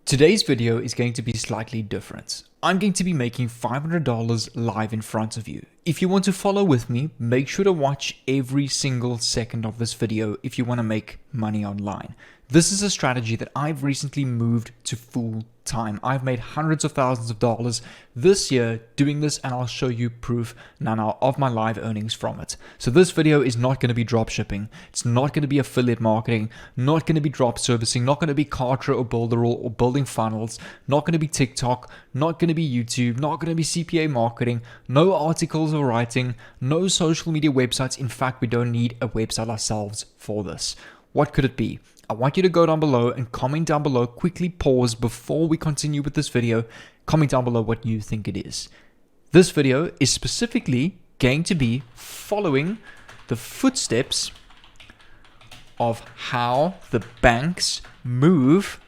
Today's video is going to be slightly different. I'm going to be making $500 live in front of you. If you want to follow with me, make sure to watch every single second of this video if you want to make money online. This is a strategy that I've recently moved to full time. I've made hundreds of thousands of dollars this year doing this, and I'll show you proof now of my live earnings from it. So this video is not going to be drop shipping. It's not going to be affiliate marketing, not going to be drop servicing, not going to be Kartra or Builderall or building funnels, not going to be TikTok, not going to be YouTube, not going to be CPA marketing, no articles or writing, no social media websites. In fact, we don't need a website ourselves for this. What could it be? I want you to go down below and comment down below, quickly pause before we continue with this video, comment down below what you think it is. This video is specifically going to be following the footsteps of how the banks move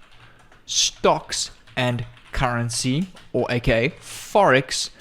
stocks and currency, or aka Forex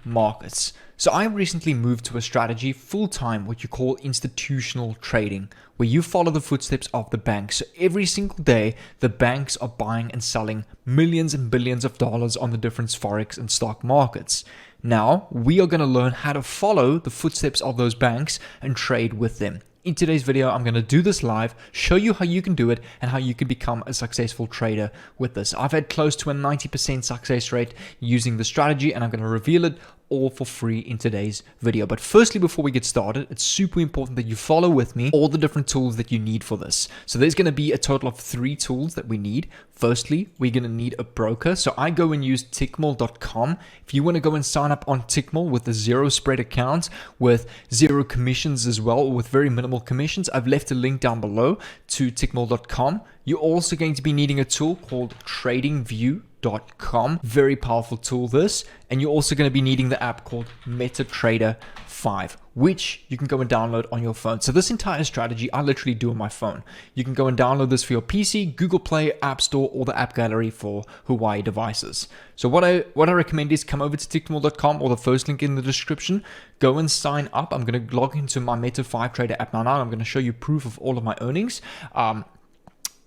markets. So I recently moved to a strategy full-time, what you call institutional trading, where you follow the footsteps of the banks. So every single day, the banks are buying and selling millions and billions of dollars on the different Forex and stock markets. Now, we are going to learn how to follow the footsteps of those banks and trade with them. In today's video, I'm going to do this live, show you how you can do it and how you can become a successful trader with this. I've had close to a 90% success rate using the strategy, and I'm going to reveal it all for free in today's video. But firstly, before we get started, it's super important that you follow with me all the different tools that you need for this. So there's going to be a total of 3 tools that we need. Firstly, we're going to need a broker. So I go and use tickmill.com. If you want to go and sign up on Tickmill with a 0 spread account with 0 commissions as well, or with very minimal commissions, I've left a link down below to tickmill.com. You're also going to be needing a tool called tradingview.com. Very powerful tool this. And you're also going to be needing the app called MetaTrader 5, which you can go and download on your phone. So this entire strategy I literally do on my phone. You can go and download this for your PC, Google Play, App Store, or the App Gallery for Hawaii devices. So what I recommend is come over to tickmill.com or the first link in the description. Go and sign up. I'm going to log into my Meta 5 Trader app now. I'm going to show you proof of all of my earnings.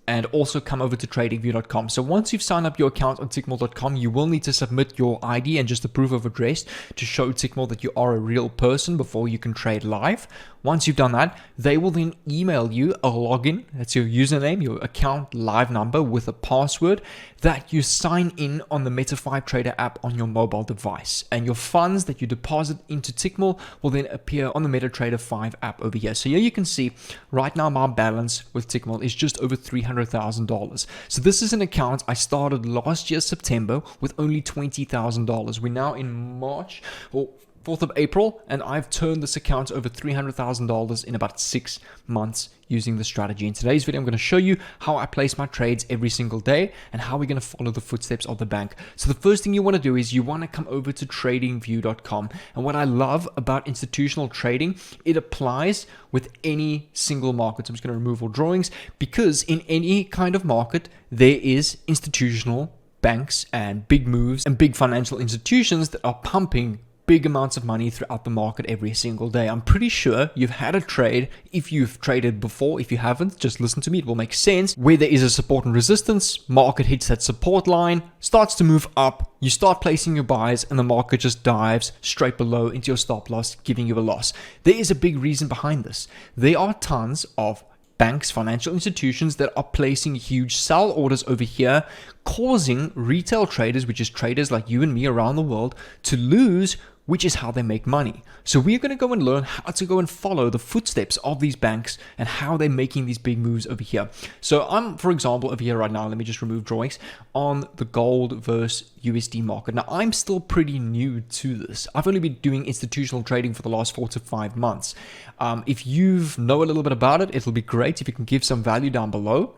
And also come over to tradingview.com. So once you've signed up your account on tickmill.com, you will need to submit your ID and just a proof of address to show Tickmill that you are a real person before you can trade live. Once you've done that, they will then email you a login. That's your username, your account live number with a password that you sign in on the Meta 5 Trader app on your mobile device. And your funds that you deposit into Tickmill will then appear on the MetaTrader 5 app over here. So here you can see right now my balance with Tickmill is just over $300,000. So this is an account I started last year, September, with only $20,000. We're now in March, or 4th of April, and I've turned this account over $300,000 in about 6 months using the strategy. In today's video, I'm going to show you how I place my trades every single day and how we're going to follow the footsteps of the bank. So the first thing you want to do is you want to come over to tradingview.com. And what I love about institutional trading, it applies with any single market. So I'm just going to remove all drawings, because in any kind of market, there is institutional banks and big moves and big financial institutions that are pumping big amounts of money throughout the market every single day. I'm pretty sure you've had a trade, if you've traded before. If you haven't, just listen to me, it will make sense. Where there is a support and resistance, market hits that support line, starts to move up, you start placing your buys, and the market just dives straight below into your stop loss, giving you a loss. There is a big reason behind this. There are tons of banks, financial institutions that are placing huge sell orders over here, causing retail traders, which is traders like you and me around the world, to lose, which is how they make money. So we're going to go and learn how to go and follow the footsteps of these banks and how they're making these big moves over here. So I'm, for example, over here right now, let me just remove drawings, on the gold versus USD market. Now, I'm still pretty new to this. I've only been doing institutional trading for the last 4 to 5 months. If you know a little bit about it, it'll be great if you can give some value down below.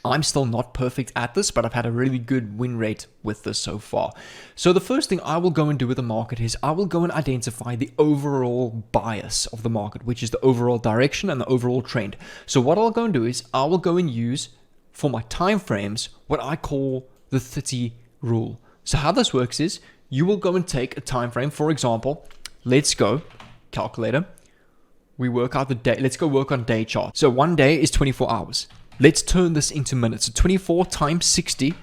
I'm still not perfect at this, but I've had a really good win rate with this so far. So the first thing I will go and do with the market is I will go and identify the overall bias of the market, which is the overall direction and the overall trend. So what I'll go and do is I will go and use for my time frames what I call the 30 rule. So how this works is you will go and take a time frame. For example, let's go calculator. We work out the day. Let's go work on day chart. So one day is 24 hours. Let's turn this into minutes. So 24 times 60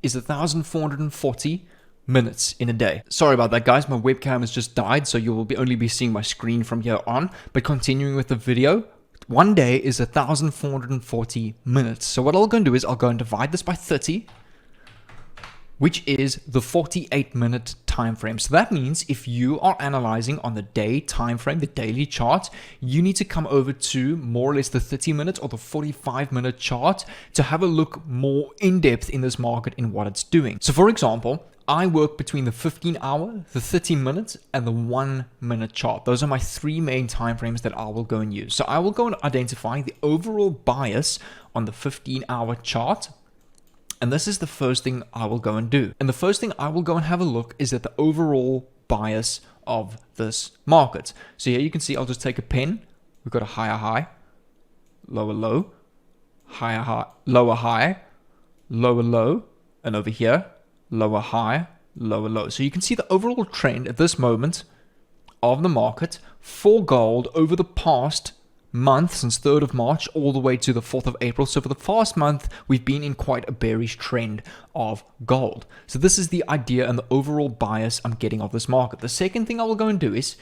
is 1,440 minutes in a day. Sorry about that, guys. My webcam has just died, so you will only be seeing my screen from here on. But continuing with the video, one day is 1,440 minutes. So what I'll go and do is I'll go and divide this by 30, which is the 48-minute time frame. So that means if you are analyzing on the day time frame, the daily chart, you need to come over to more or less the 30-minute or the 45-minute chart to have a look more in depth in this market in what it's doing. So for example, I work between the 15-hour, the 30-minute, and the 1-minute chart. Those are my three main time frames that I will go and use. So I will go and identify the overall bias on the 15-hour chart. And this is the first thing I will go and do. And the first thing I will go and have a look is at the overall bias of this market. So here you can see, I'll just take a pen. We've got a higher high, lower low, higher high, lower high, lower low, and over here, lower high, lower low. So you can see the overall trend at this moment of the market for gold over the past month, since 3rd of March all the way to the 4th of April. So for the past month, we've been in quite a bearish trend of gold. So this is the idea and the overall bias I'm getting of this market. The second thing I will go and do is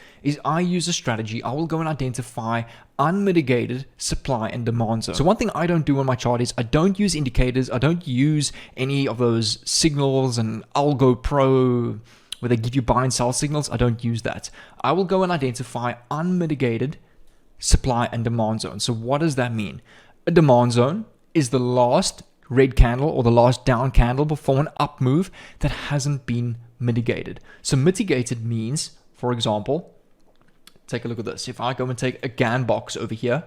I use a strategy. I will go and identify unmitigated supply and demand zone. So one thing I don't do on my chart is I don't use indicators. I don't use any of those signals and Algo Pro where they give you buy and sell signals. I don't use that. I will go and identify unmitigated supply and demand zone. So what does that mean? A demand zone is the last red candle or the last down candle before an up move that hasn't been mitigated. So mitigated means, for example, take a look at this. If I go and take a GAN box over here,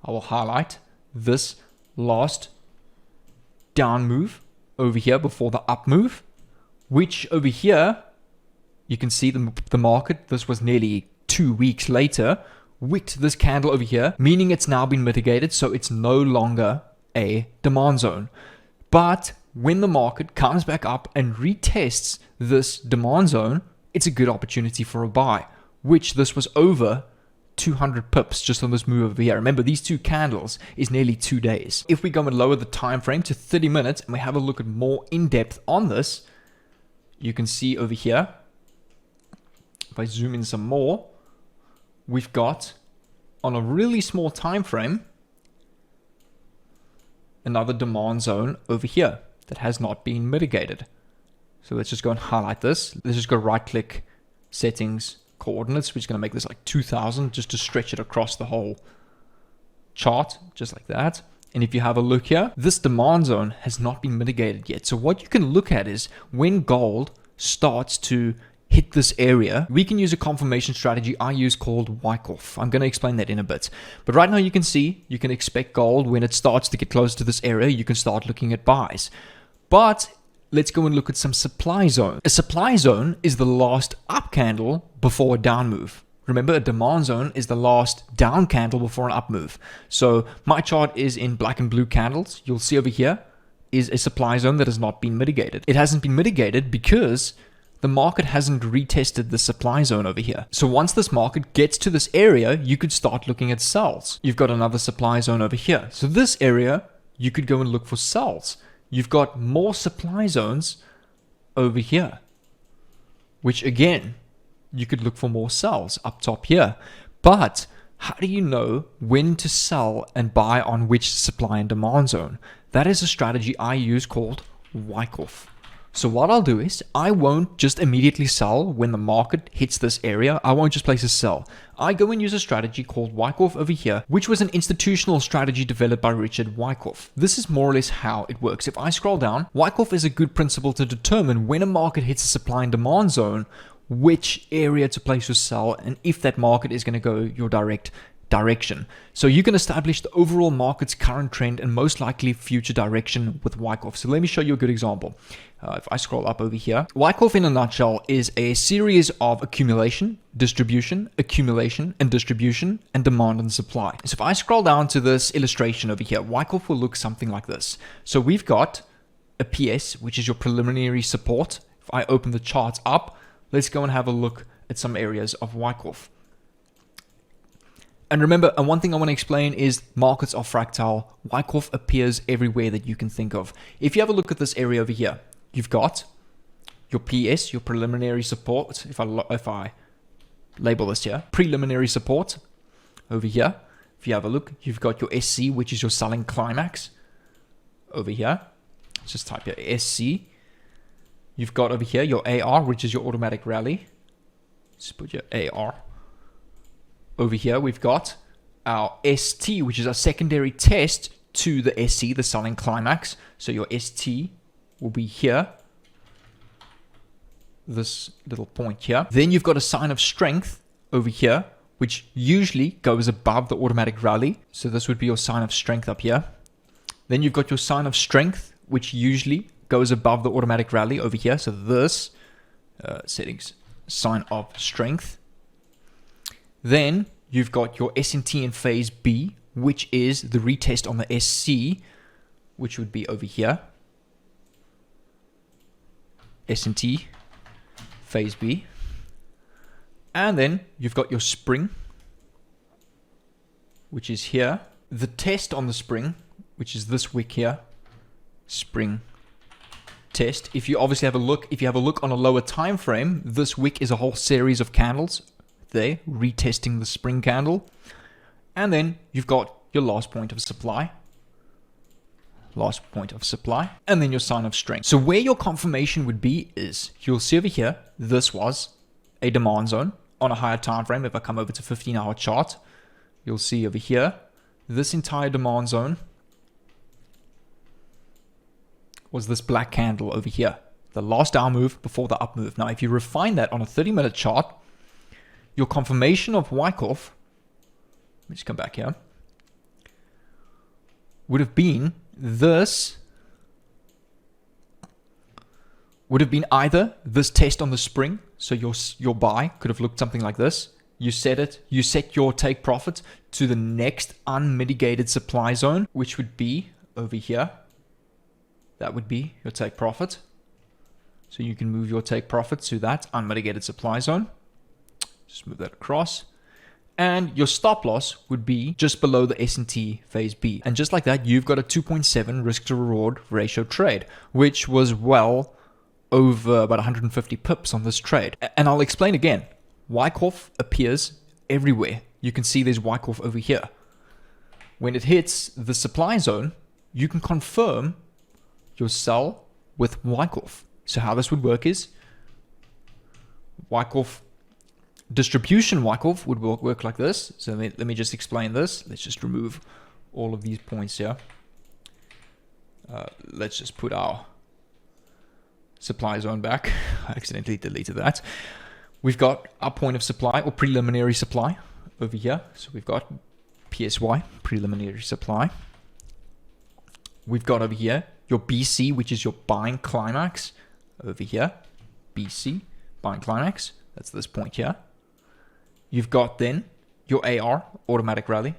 I will highlight this last down move over here before the up move, which over here, you can see the market, this was nearly 2 weeks later, wicked this candle over here, meaning it's now been mitigated, so it's no longer a demand zone. But when the market comes back up and retests this demand zone, it's a good opportunity for a buy, which this was over 200 pips just on this move over here. Remember, these two candles is nearly 2 days. If we go and lower the time frame to 30 minutes and we have a look at more in depth on this, you can see over here, if I zoom in some more, we've got on a really small time frame another demand zone over here that has not been mitigated. So let's just go and highlight this. Let's just go right click, settings, coordinates. We're just going to make this like 2000 just to stretch it across the whole chart, just like that. And if you have a look here, this demand zone has not been mitigated yet. So what you can look at is when gold starts to hit this area, we can use a confirmation strategy I use called Wyckoff. I'm going to explain that in a bit. But right now you can see, you can expect gold when it starts to get close to this area, you can start looking at buys. But let's go and look at some supply zone. A supply zone is the last up candle before a down move. Remember, a demand zone is the last down candle before an up move. So my chart is in black and blue candles. You'll see over here is a supply zone that has not been mitigated. It hasn't been mitigated because the market hasn't retested the supply zone over here. So once this market gets to this area, you could start looking at sells. You've got another supply zone over here. So this area, you could go and look for sells. You've got more supply zones over here, which again, you could look for more sells up top here. But how do you know when to sell and buy on which supply and demand zone? That is a strategy I use called Wyckoff. So what I'll do is I won't just immediately sell when the market hits this area. I won't just place a sell. I go and use a strategy called Wyckoff over here, which was an institutional strategy developed by Richard Wyckoff. This is more or less how it works. If I scroll down, Wyckoff is a good principle to determine when a market hits a supply and demand zone, which area to place your sell, and if that market is going to go your direct direction. So you can establish the overall market's current trend and most likely future direction with Wyckoff. So let me show you a good example. If I scroll up over here, Wyckoff in a nutshell is a series of accumulation, distribution, accumulation, and distribution, and demand and supply. So if I scroll down to this illustration over here, Wyckoff will look something like this. So we've got a PS, which is your preliminary support. If I open the charts up, let's go and have a look at some areas of Wyckoff. And remember, and one thing I want to explain is markets are fractal. Wyckoff appears everywhere that you can think of. If you have a look at this area over here, you've got your PS, your preliminary support. If I label this here, preliminary support over here. If you have a look, you've got your SC, which is your selling climax over here. Let's just type your SC. You've got over here your AR, which is your automatic rally. Let's put your AR. Over here, we've got our ST, which is our secondary test to the SC, the selling climax. So your ST will be here. This little point here. Then you've got a sign of strength over here, which usually goes above the automatic rally. So this would be your sign of strength up here. Then you've got your sign of strength, which usually goes above the automatic rally over here. So this settings, sign of strength. Then you've got your S&T in phase B, which is the retest on the SC, which would be over here. S&T phase B. And then you've got your spring, which is here. The test on the spring, which is this wick here, spring test. If you obviously have a look, if you have a look on a lower time frame, this wick is a whole series of candles there, retesting the spring candle. And then you've got your last point of supply. Last point of supply. And then your sign of strength. So where your confirmation would be is, you'll see over here, this was a demand zone on a higher time frame. If I come over to 15-hour chart, you'll see over here, this entire demand zone was this black candle over here. The last down move before the up move. Now, if you refine that on a 30-minute chart, your confirmation of Wyckoff, let me just come back here, would have been this, would have been either this test on the spring, so your buy could have looked something like this. You set your take profit to the next unmitigated supply zone, which would be over here. That would be your take profit. So you can move your take profit to that unmitigated supply zone. Just move that across. And your stop loss would be just below the S&T phase B. And just like that, you've got a 2.7 risk to reward ratio trade, which was well over about 150 pips on this trade. And I'll explain again. Wyckoff appears everywhere. You can see there's Wyckoff over here. When it hits the supply zone, you can confirm your sell with Wyckoff. So how this would work is Wyckoff, distribution Wyckoff would work like this. So let me just explain this. Let's just remove all of these points here. Let's just put our supply zone back. I accidentally deleted that. We've got our point of supply or preliminary supply over here. So we've got PSY, preliminary supply. We've got over here your BC, which is your buying climax over here. BC, buying climax. That's this point here. You've got then your AR, automatic rally,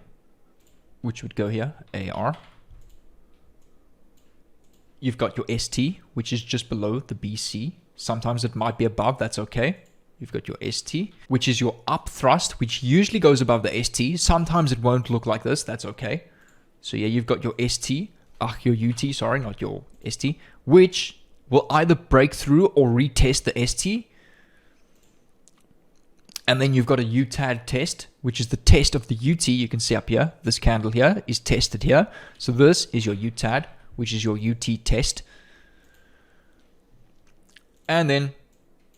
which would go here, AR. You've got your ST, which is just below the BC. Sometimes it might be above, that's okay. You've got your ST, which is your up thrust, which usually goes above the ST. Sometimes it won't look like this, that's okay. So yeah, you've got your ST, your UT, sorry, not your ST, which will either break through or retest the ST. And then you've got a UTAD test, which is the test of the UT. You can see up here, this candle here is tested here. So this is your UTAD, which is your UT test. And then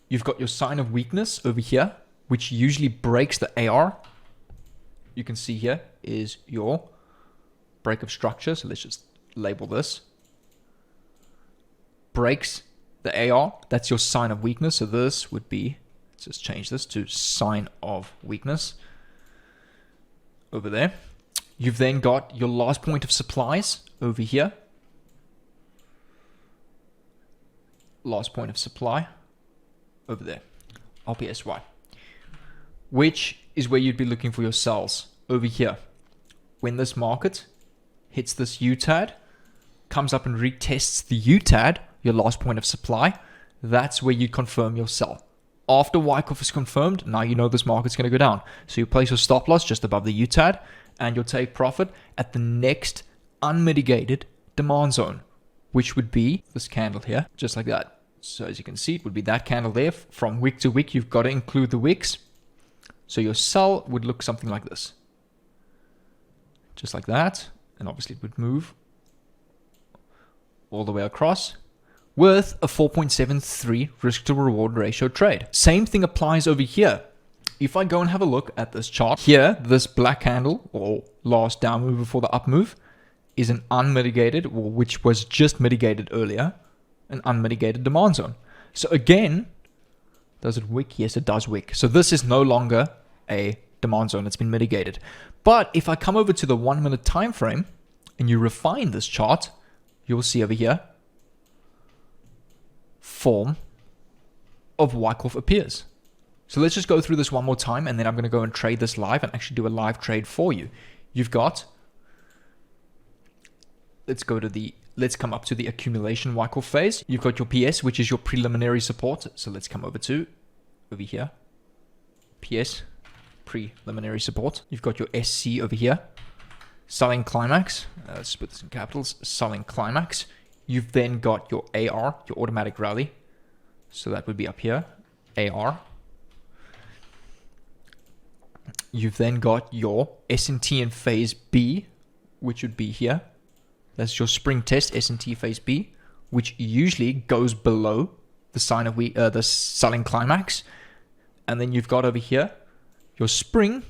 you've got your sign of weakness over here, which usually breaks the AR. You can see here is your break of structure. So let's just label this. Breaks the AR, that's your sign of weakness. So this would be, let's just change this to sign of weakness over there. You've then got your last point of supplies over here. Last point of supply over there, RPSY, which is where you'd be looking for your sells over here. When this market hits this UTAD, comes up and retests the UTAD, your last point of supply, that's where you confirm your sell. After Wyckoff is confirmed, now you know this market's going to go down. So you place your stop loss just above the UTAD and you'll take profit at the next unmitigated demand zone, which would be this candle here, just like that. So as you can see, it would be that candle there. From wick to wick, you've got to include the wicks. So your sell would look something like this. Just like that. And obviously it would move all the way across with a 4.73 risk to reward ratio trade. Same thing applies over here. If I go and have a look at this chart here, this black candle or last down move before the up move is an unmitigated, or which was just mitigated earlier, an unmitigated demand zone. So again, does it wick? Yes, it does wick. So this is no longer a demand zone. It's been mitigated. But if I come over to the 1 minute time frame and you refine this chart, you'll see over here, form of Wyckoff appears. So let's just go through this one more time, and then I'm going to go and trade this live and actually do a live trade for you. You've got, let's come up to the accumulation Wyckoff phase. You've got your PS, which is your preliminary support. So let's come over here. PS, preliminary support. You've got your SC over here. Selling climax. Let's put this in capitals. Selling climax. You've then got your AR, your automatic rally. So that would be up here. AR. You've then got your S&T in phase B, which would be here. That's your spring test, S&T phase B, which usually goes below the sign of the selling climax. And then you've got over here your spring,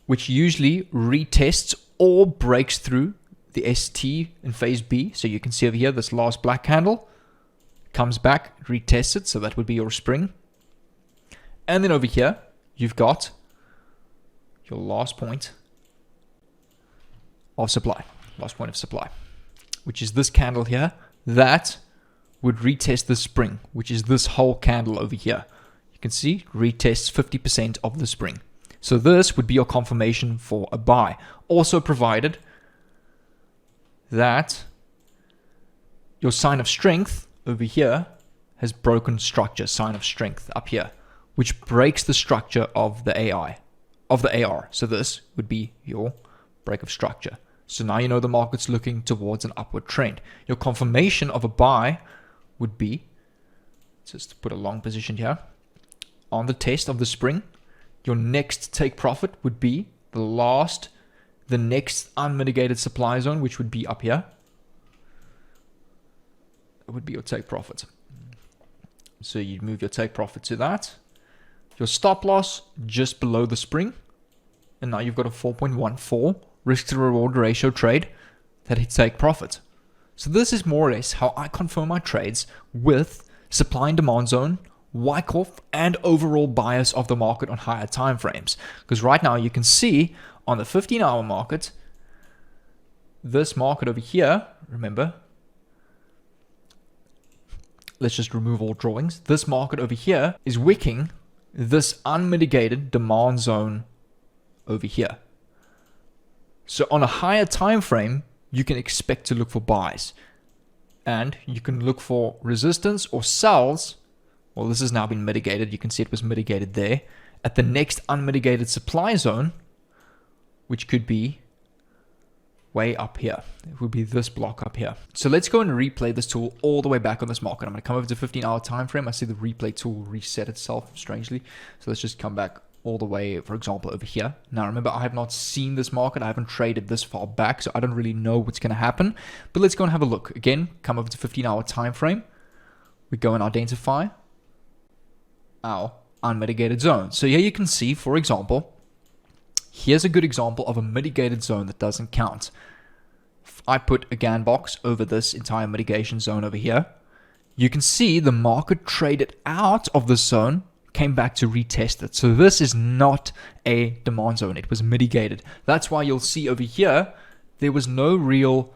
which usually retests or breaks through the ST in phase B. So you can see over here, this last black candle comes back, retests it. So that would be your spring. And then over here, you've got your last point of supply, which is this candle here. That would retest the spring, which is this whole candle over here. You can see retests 50% of the spring. So this would be your confirmation for a buy. Also provided that your sign of strength over here has broken structure, sign of strength up here, which breaks the structure of the AR. So this would be your break of structure. So now you know the market's looking towards an upward trend. Your confirmation of a buy would be, just put a long position here, on the test of the spring. Your next take profit would be the next unmitigated supply zone, which would be up here. It would be your take profit. So you'd move your take profit to that. Your stop loss just below the spring. And now you've got a 4.14 risk to reward ratio trade that hits take profit. So this is more or less how I confirm my trades with supply and demand zone, Wyckoff, and overall bias of the market on higher time frames. Because right now you can see on the 15-hour market, this market over here, remember, let's just remove all drawings. This market over here is wicking this unmitigated demand zone over here. So on a higher time frame, you can expect to look for buys, and you can look for resistance or sells. Well, this has now been mitigated. You can see it was mitigated there at the next unmitigated supply zone, which could be way up here. It would be this block up here. So let's go and replay this tool all the way back on this market. I'm going to come over to 15-hour time frame. I see the replay tool reset itself strangely. So let's just come back all the way, for example, over here. Now, remember, I have not seen this market. I haven't traded this far back, so I don't really know what's going to happen. But let's go and have a look. Again, come over to 15-hour time frame. We go and identify our unmitigated zone. So here you can see, for example, here's a good example of a mitigated zone that doesn't count. If I put a GAN box over this entire mitigation zone over here, you can see the market traded out of the zone, came back to retest it. So this is not a demand zone. It was mitigated. That's why you'll see over here, there was no real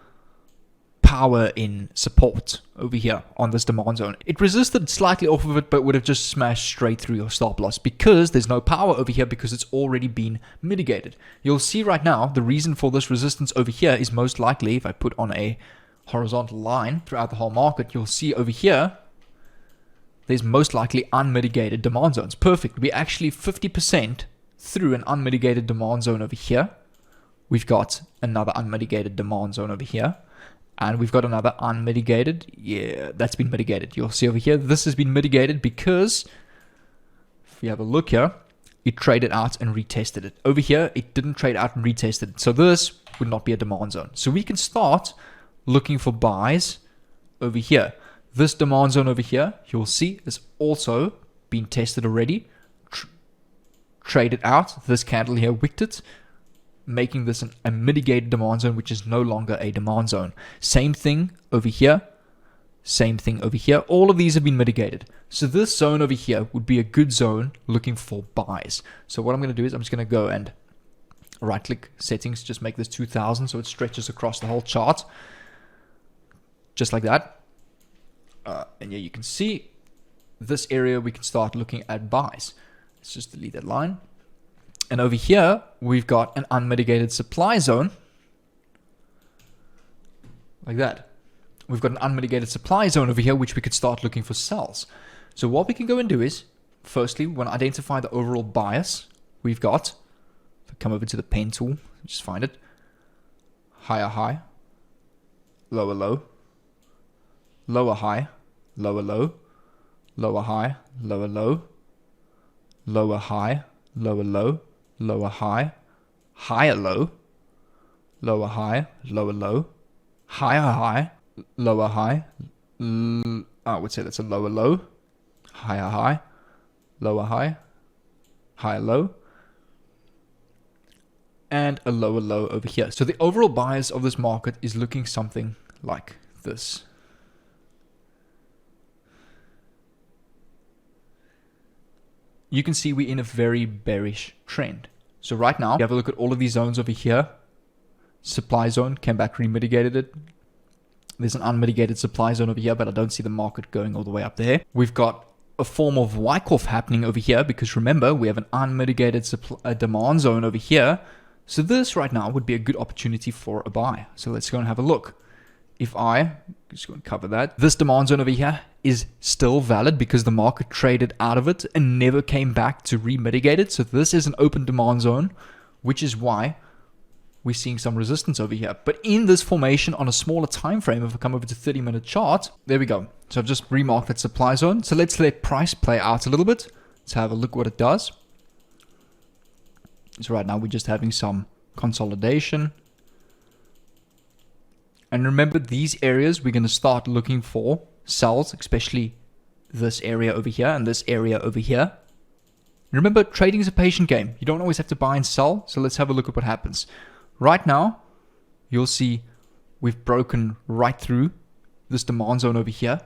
power in support over here on this demand zone. It resisted slightly off of it, but would have just smashed straight through your stop loss because there's no power over here because it's already been mitigated. You'll see right now, the reason for this resistance over here is most likely, if I put on a horizontal line throughout the whole market, you'll see over here, there's most likely unmitigated demand zones. Perfect. We're actually 50% through an unmitigated demand zone over here. We've got another unmitigated demand zone over here. And we've got another unmitigated. Yeah, that's been mitigated. You'll see over here, this has been mitigated because if you have a look here, it traded out and retested it. Over here, it didn't trade out and retested it. So this would not be a demand zone. So we can start looking for buys over here. This demand zone over here, you'll see, has also been tested already. Traded out. This candle here wicked it, making this a mitigated demand zone, which is no longer a demand zone. Same thing over here. Same thing over here. All of these have been mitigated. So this zone over here would be a good zone looking for buys. So what I'm going to do is I'm just going to go and right click settings, just make this 2000 so it stretches across the whole chart. Just like that. And yeah, you can see this area we can start looking at buys. Let's just delete that line. And over here, we've got an unmitigated supply zone. Like that. We've got an unmitigated supply zone over here, which we could start looking for sells. So what we can go and do is, firstly, we want to identify the overall bias we've got. If I come over to the pen tool, just find it. Higher high, lower low, lower high, lower low, lower high, lower low, lower high, lower low, lower high, higher low, lower high, lower low, higher high, lower high, I would say that's a lower low, higher high, lower high, higher low, and a lower low over here. So the overall bias of this market is looking something like this. You can see we're in a very bearish trend. So right now, you have a look at all of these zones over here. Supply zone came back, remitigated it. There's an unmitigated supply zone over here, but I don't see the market going all the way up there. We've got a form of Wyckoff happening over here because remember, we have an unmitigated demand zone over here. So this right now would be a good opportunity for a buy. So let's go and have a look. If I just go and cover that, this demand zone over here is still valid because the market traded out of it and never came back to remitigate it. So this is an open demand zone, which is why we're seeing some resistance over here. But in this formation on a smaller time frame, if I come over to 30-minute chart, there we go. So I've just remarked that supply zone. So let's let price play out a little bit. Let's have a look what it does. So right now we're just having some consolidation. And remember, these areas we're going to start looking for sells, especially this area over here and this area over here. Remember, trading is a patient game. You don't always have to buy and sell. So let's have a look at what happens. Right now, you'll see we've broken right through this demand zone over here.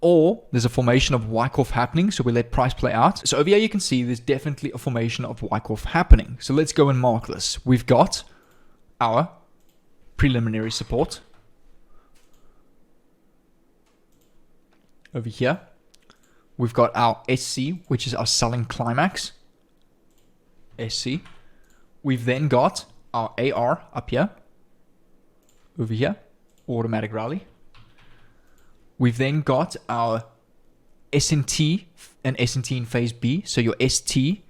Or there's a formation of Wyckoff happening, so we let price play out. So over here you can see there's definitely a formation of Wyckoff happening. So let's go and mark this. We've got our preliminary support over here. We've got our SC, which is our selling climax. SC. We've then got our AR up here, over here, automatic rally. We've then got our S&T and S&T in phase B. So your ST,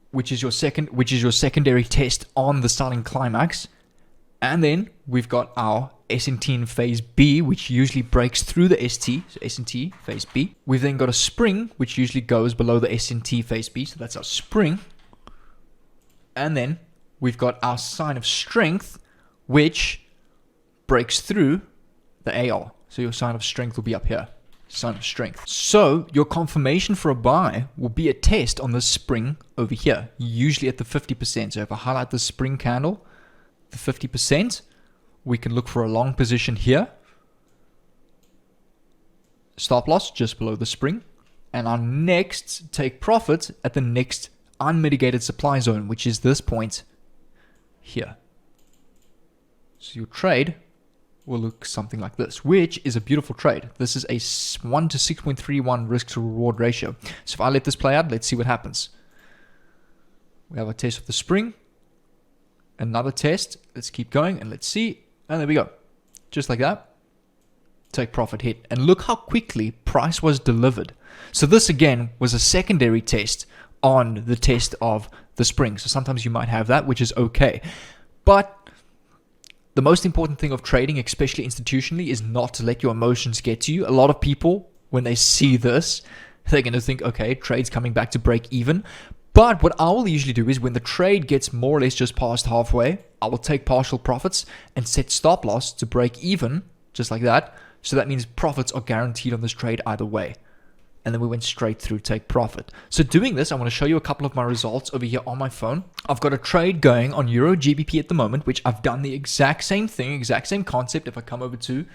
which is your secondary test on the selling climax. And then we've got our S&T in phase B, which usually breaks through the ST, so S&T phase B. We've then got a spring, which usually goes below the S&T phase B, so that's our spring. And then we've got our sign of strength, which breaks through the AR. So your sign of strength will be up here, sign of strength. So your confirmation for a buy will be a test on the spring over here, usually at the 50%. So if I highlight the spring candle, the 50%, we can look for a long position here. Stop loss just below the spring. And our next take profit at the next unmitigated supply zone, which is this point here. So your trade will look something like this, which is a beautiful trade. This is a 1 to 6.31 risk to reward ratio. So if I let this play out, let's see what happens. We have a test of the spring. Another test. Let's keep going and let's see. And there we go. Just like that. Take profit hit. And look how quickly price was delivered. So this again was a secondary test on the test of the spring. So sometimes you might have that, which is okay. But the most important thing of trading, especially institutionally, is not to let your emotions get to you. A lot of people, when they see this, they're going to think, okay, trade's coming back to break even. But what I will usually do is when the trade gets more or less just past halfway, I will take partial profits and set stop loss to break even, just like that. So that means profits are guaranteed on this trade either way. And then we went straight through take profit. So doing this, I want to show you a couple of my results over here on my phone. I've got a trade going on Euro GBP at the moment, which I've done the exact same thing, exact same concept. If I come over to,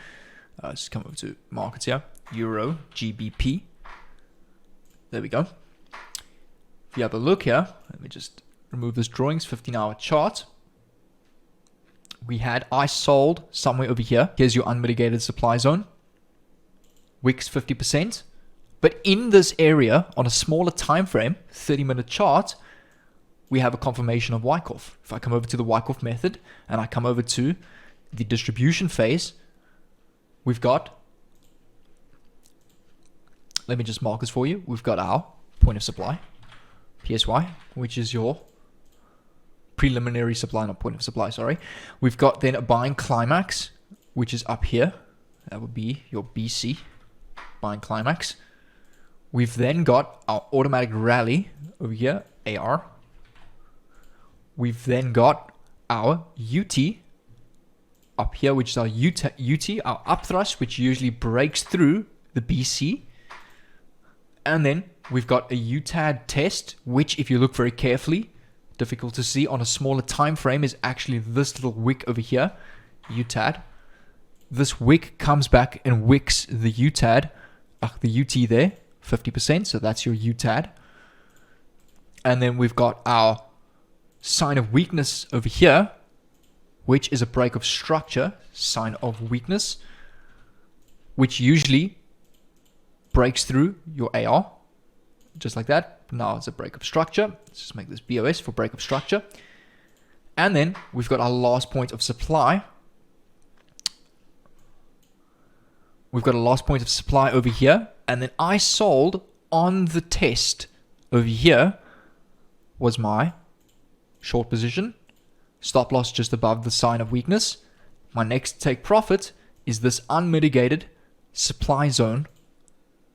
just come over to markets here, Euro GBP. There we go. If you have a look here, let me just remove this drawings, 15-hour chart. I sold somewhere over here. Here's your unmitigated supply zone. Wicks 50%. But in this area, on a smaller time frame, 30-minute chart, we have a confirmation of Wyckoff. If I come over to the Wyckoff method and I come over to the distribution phase, we've got, let me just mark this for you. We've got our point of supply, PSY, which is your preliminary supply, not point of supply, sorry. We've got then a buying climax, which is up here. That would be your BC, buying climax. We've then got our automatic rally over here, AR. We've then got our UT up here, which is our UT, our upthrust, which usually breaks through the BC. And then we've got a UTAD test, which if you look very carefully, difficult to see on a smaller time frame, is actually this little wick over here, UTAD. This wick comes back and wicks the UTAD, the UT there, 50%, so that's your UTAD. And then we've got our sign of weakness over here, which is a break of structure, sign of weakness, which usually breaks through your AR, just like that. Now it's a break of structure. Let's just make this BOS for break of structure. And then we've got our last point of supply. We've got a last point of supply over here. And then I sold on the test over here was my short position. Stop loss just above the sign of weakness. My next take profit is this unmitigated supply zone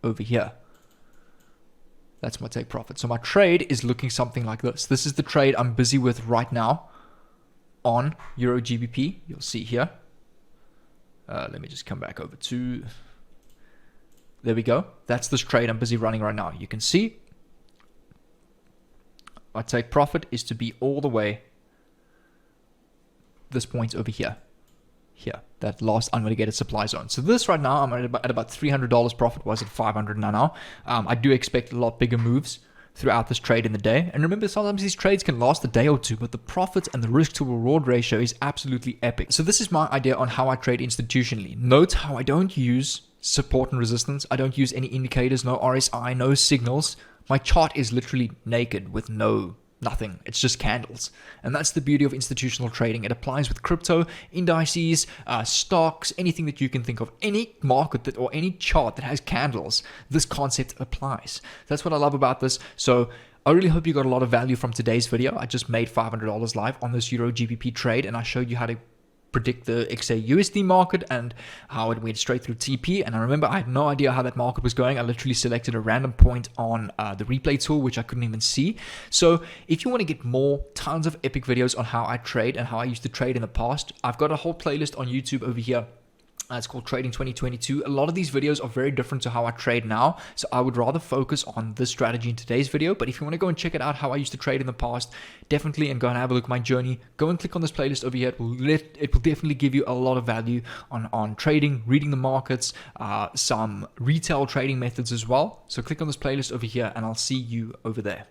over here. That's my take profit. So my trade is looking something like this. This is the trade I'm busy with right now on Euro GBP. You'll see here. Let me just come back over to... There we go. That's this trade I'm busy running right now. You can see my take profit is to be all the way this point over here. Here, that last unmitigated supply zone. So this right now, I'm at about $300 profit, was at 500 now. I do expect a lot bigger moves throughout this trade in the day. And remember, sometimes these trades can last a day or two, but the profit and the risk to reward ratio is absolutely epic. So this is my idea on how I trade institutionally. Note how I don't use support and resistance. I don't use any indicators, no RSI, no signals. My chart is literally naked with nothing. It's just candles. And that's the beauty of institutional trading. It applies with crypto, indices, stocks, anything that you can think of. Any market that or any chart that has candles, this concept applies. That's what I love about this. So I really hope you got a lot of value from today's video. I just made $500 live on this Euro GBP trade, and I showed you how to predict the XAUSD market and how it went straight through TP. And I remember I had no idea how that market was going. I literally selected a random point on the replay tool, which I couldn't even see. So if you want to get tons of epic videos on how I trade and how I used to trade in the past, I've got a whole playlist on YouTube over here. It's called Trading 2022. A lot of these videos are very different to how I trade now, so I would rather focus on this strategy in today's video. But if you want to go and check it out, how I used to trade in the past, definitely, and go and have a look at my journey, go and click on this playlist over here. It will definitely give you a lot of value on trading, reading the markets, some retail trading methods as well. So click on this playlist over here, and I'll see you over there.